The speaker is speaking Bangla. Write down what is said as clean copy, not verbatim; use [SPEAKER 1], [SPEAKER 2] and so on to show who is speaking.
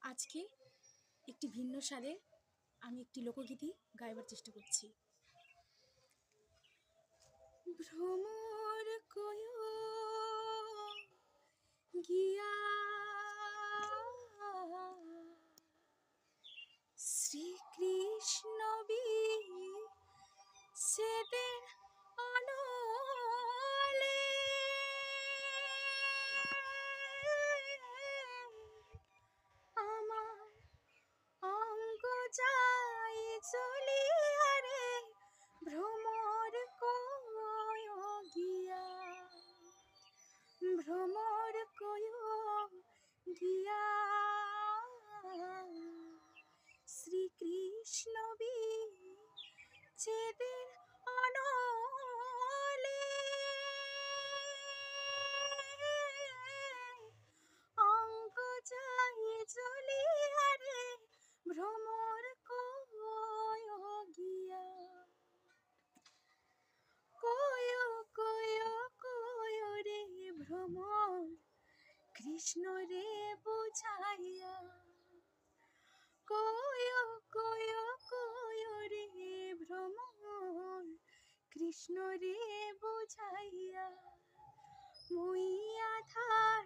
[SPEAKER 1] আজকে একটি ভিন্ন স্বাদে আমি একটি লোকগীতি গাইবার চেষ্টা করছি। ভ্রমর কয় গিয়া শ্রীকৃষ্ণ সেদের অনলে আমার অঙ্গ যাই চলিয়া রে ভ্রমর কয় গিয়া, ভ্রমর কয় গিয়া শ্রীকৃষ্ণ বিচ্ছেদের অনলে অঙ্গ যাই চলিয়া রে ভ্রমর কয় গিয়া। কয় কয় কয় রে ভ্রমর কৃষ্ণ রে বুঝাইয়া, কয় কয় কয় রে ভ্রমর কৃষ্ণ রে বুঝাইয়া। মুই আধার